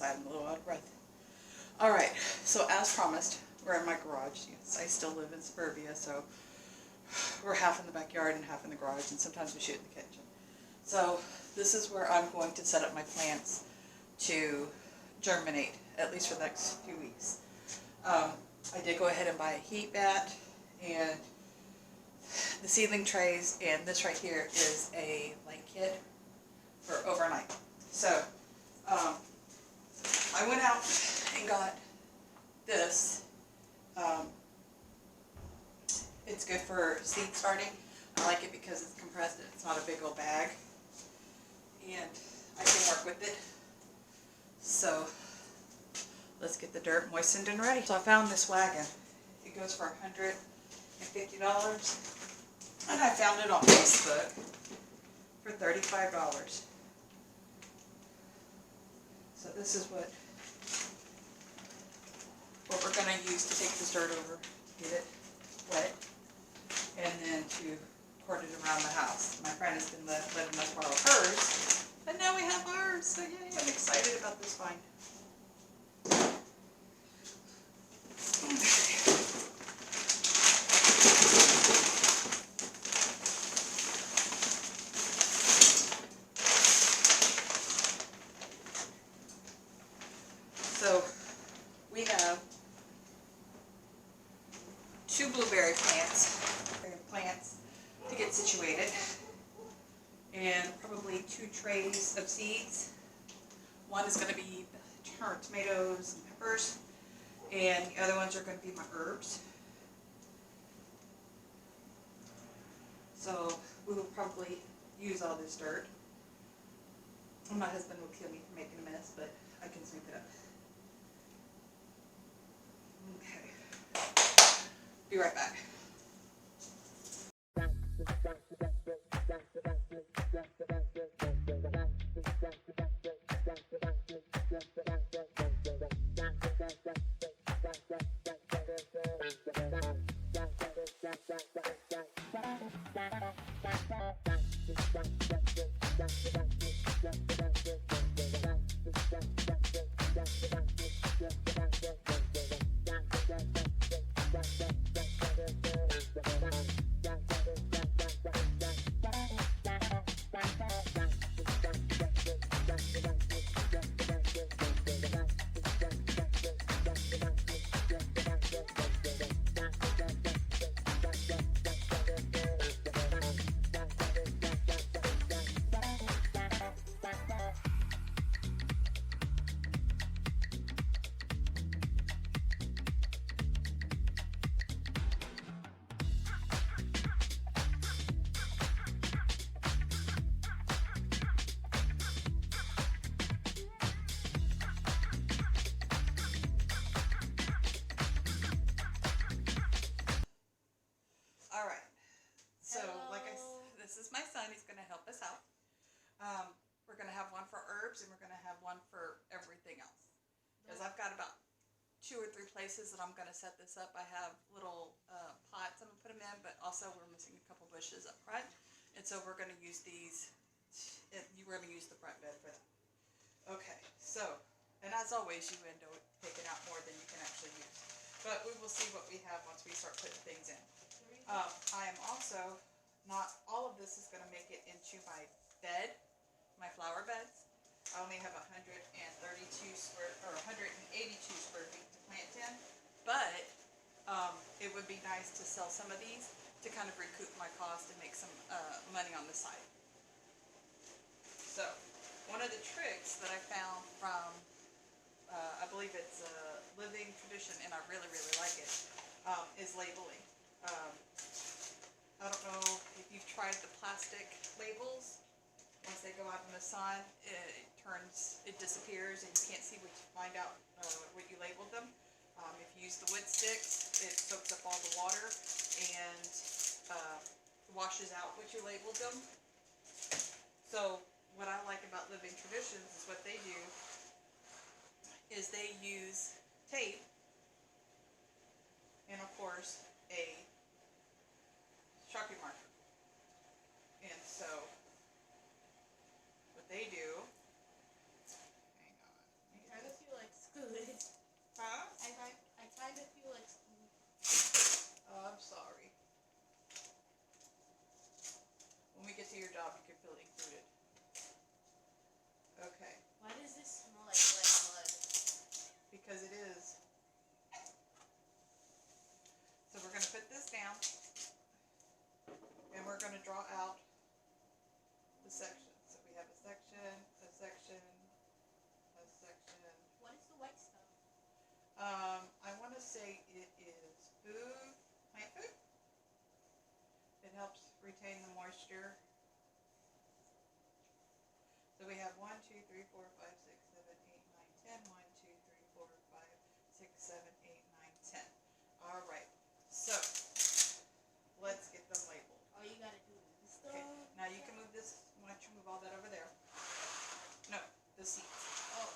outside. I'm a little out of breath. Alright, so as promised, we're in my garage. Yes, I still live in suburbia, so we're half in the backyard and half in the garage, and sometimes we shoot in the kitchen. So this is where I'm going to set up my plants to germinate, at least for the next few weeks. I did go ahead and buy a heat vat and the seedling trays, and this right here is a light kit for overnight. So I went out and got this. It's good for seed starting. I like it because it's compressed. It's not a big old bag, and I can work with it. So let's get the dirt moistened and ready. So I found this wagon. It goes for $150, and I found it on Facebook for $35. So this is what we're going to use to take this dirt over, get it wet, and then to cord it around the house. My friend has been letting us borrow hers, and now we have ours. So yay, I'm excited about this find. So we have 2 blueberry plants to get situated, and probably 2 trays of seeds. One is going to be tomatoes and peppers, and the other ones are going to be my herbs. So we will probably use all this dirt. And my husband will kill me for making a mess, but I can sweep it up. Okay. Be right back. Alright, so like I said, this is my son. He's going to help us out. We're going to have one for herbs, and we're going to have one for everything else. Because I've got about 2 or 3 places that I'm going to set this up. I have little pots I'm going to put them in, but also we're missing a couple bushes up front. And so we're going to use these. We're going to use the front bed for that. Okay, so, and as always, you end up taking out more than you can actually use. But we will see what we have once we start putting things in. I am also, not all of this is going to make it into my bed, my flower beds. I only have 182 square, or 182 square feet to plant in, but it would be nice to sell some of these to kind of recoup my cost and make some money on the side. So, one of the tricks that I found from, I believe it's Living Tradition, and I really, really like it, is labeling. I don't know if you've tried the plastic labels. Once they go out in the sun, it disappears, and you can't see find out what you labeled them. If you use the wood sticks, it soaks up all the water and washes out what you labeled them. So what I like about Living Traditions is what they do is they use tape and, of course, a Sharpie marker. And so what they do, hang on, let me try this retain the moisture. So we have 1, 2, 3, 4, 5, 6, 7, 8, 9, 10. 1, 2, 3, 4, 5, 6, 7, 8, 9, 10. All right. So let's get them labeled. Oh, you gotta do this stuff. Okay. Now you can move this. Why don't you move all that over there? No, the seeds. Oh.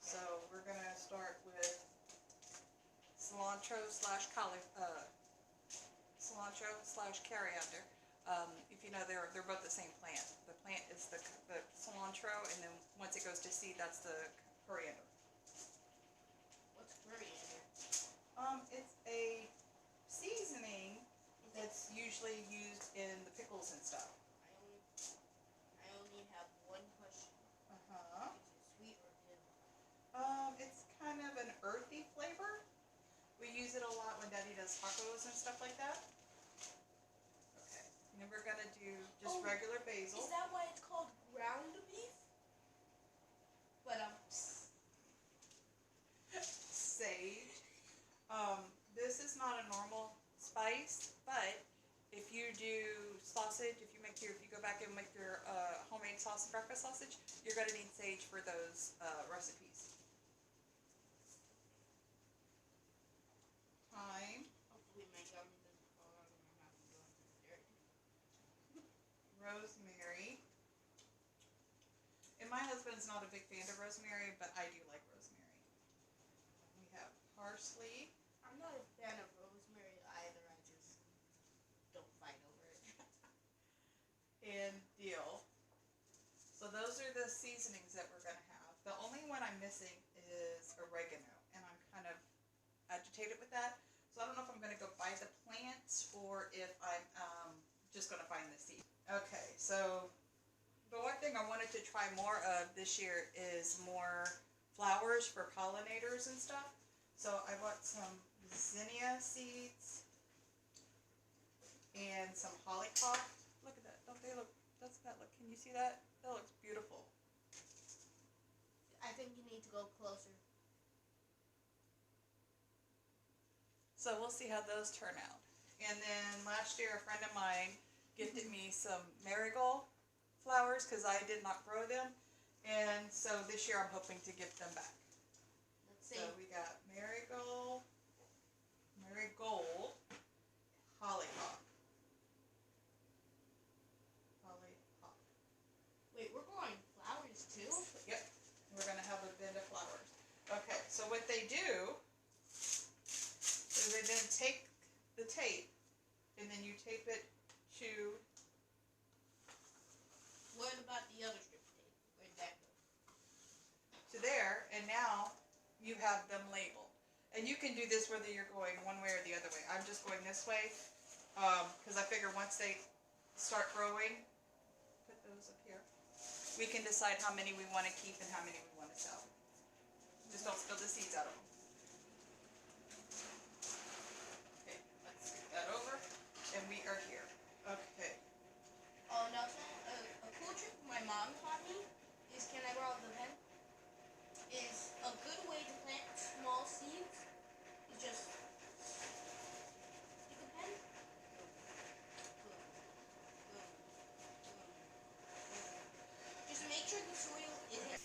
So we're gonna start with cilantro slash coriander. If you know, they're both the same plant. The plant is the cilantro, and then once it goes to seed, that's the coriander. What's coriander? It's a seasoning that's usually used in the pickles and stuff. I only have one question. Uh-huh. Is it sweet or bitter? It's kind of an earthy flavor. We use it a lot when Daddy does tacos and stuff like that. Okay. And then we're gonna do just regular basil. Is that why it's called ground beef? But Sage. This is not a normal spice, but if you do sausage, if you go back and make your homemade breakfast sausage, you're gonna need sage for those recipes. Thyme. hopefully my gum doesn't fall out of my mouth and go into the dirt. Rosemary. And my husband's not a big fan of rosemary, but I do like rosemary. We have parsley. I'm not a fan of rosemary either. I just don't fight over it. And dill. So those are the seasonings that we're going to have. The only one I'm missing is oregano, and I'm kind of agitated with that. So I don't know if I'm going to go buy the plants or if I'm just going to find the seed. Okay, so the one thing I wanted to try more of this year is more flowers for pollinators and stuff. So I bought some zinnia seeds and some hollyhock. Look at that. Don't they look, doesn't that look, can you see that? That looks beautiful. I think you need to go closer. So we'll see how those turn out. And then last year a friend of mine gifted me some marigold flowers because I did not grow them. And so this year I'm hoping to give them back. Let's see. So we got marigold, hollyhock. Wait, we're growing flowers too? Yep, we're going to have a bed of flowers. Okay, so what they do is they then take the tape and then you tape it to... What about the other strip tape? Where'd that go? to there, and now you have them labeled. And you can do this whether you're going one way or the other way. I'm just going this way because I figure once they start growing, put those up here, we can decide how many we want to keep and how many we want to sell. Just don't spill the seeds out of them. Okay, let's scoot that over, and we are here. Okay. Oh, and also, a cool trick my mom taught me is, can I borrow the pen? Is a good way to plant small seeds is just stick a pen. Boom, boom, boom, boom. Just make sure the soil isn't.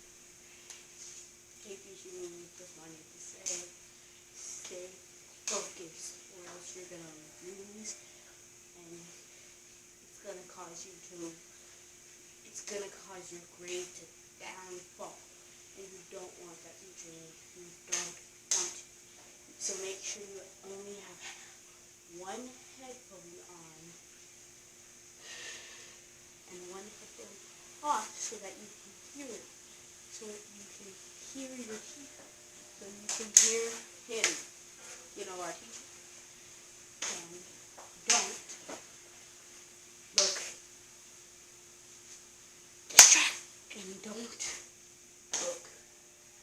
Take these you just wanted to say, stay focused, or else you're gonna lose, and it's gonna cause your grade to downfall. And you don't want that future. You don't want to. So make sure you only have one headphone on and one headphone off so that you can hear it. So you can hear your teacher. So you can hear him. You know, our teacher. And don't look distracted. And don't look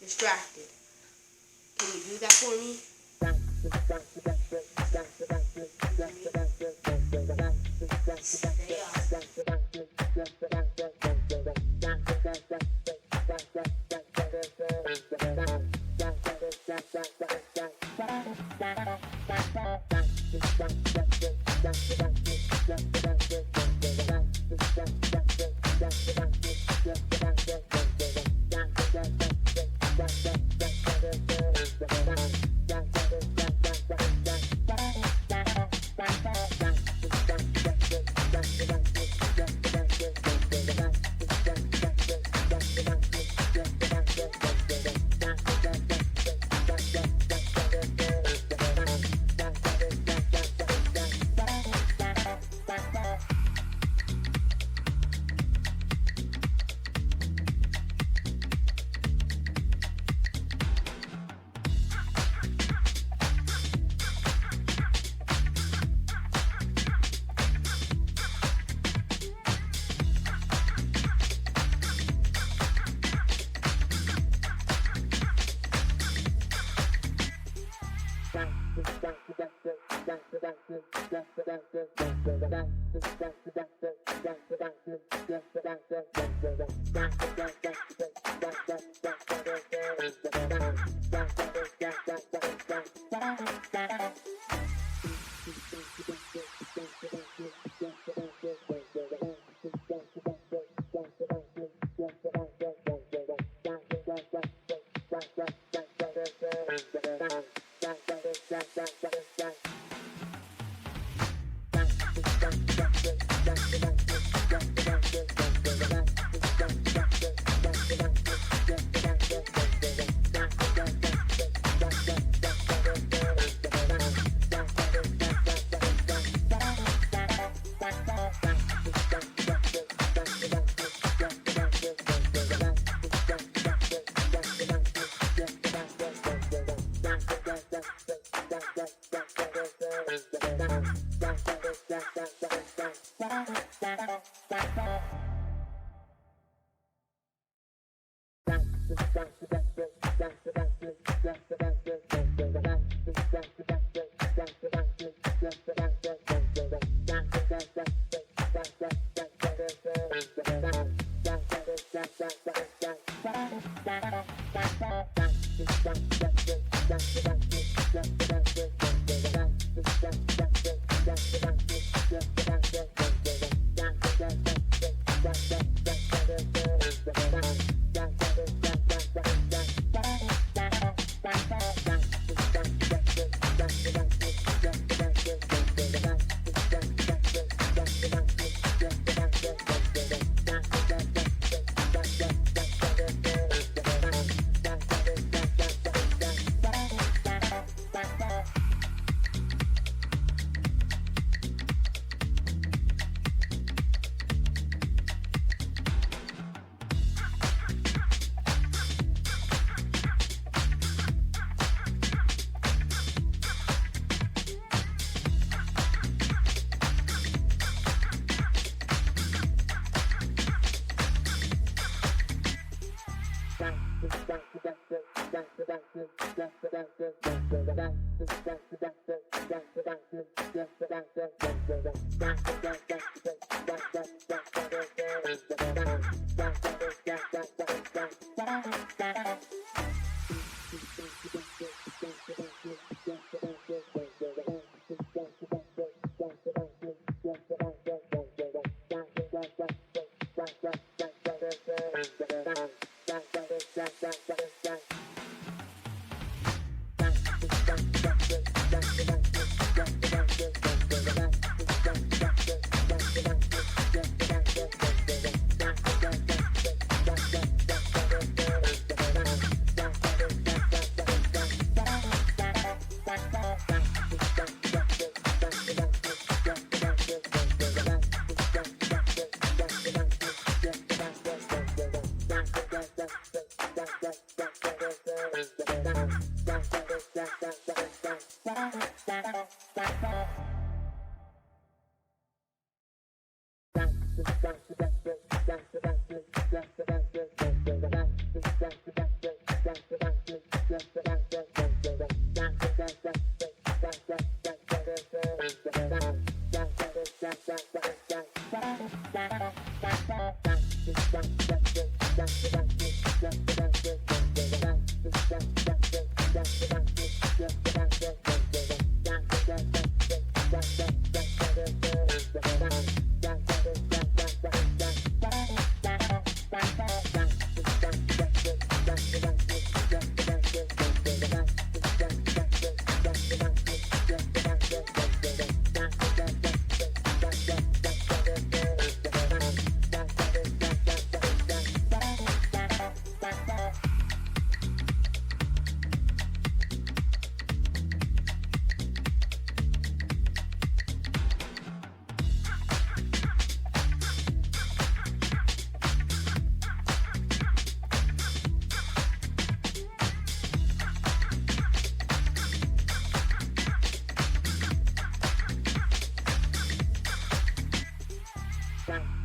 distracted. Can you do that for me? Stay up.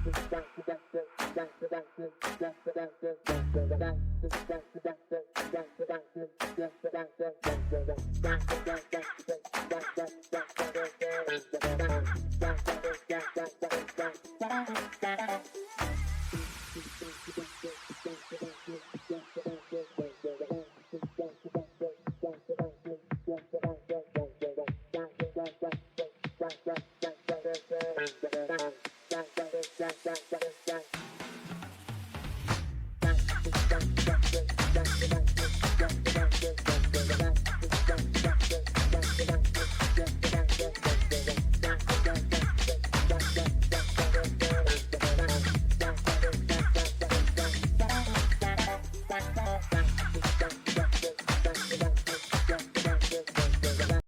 Thank you.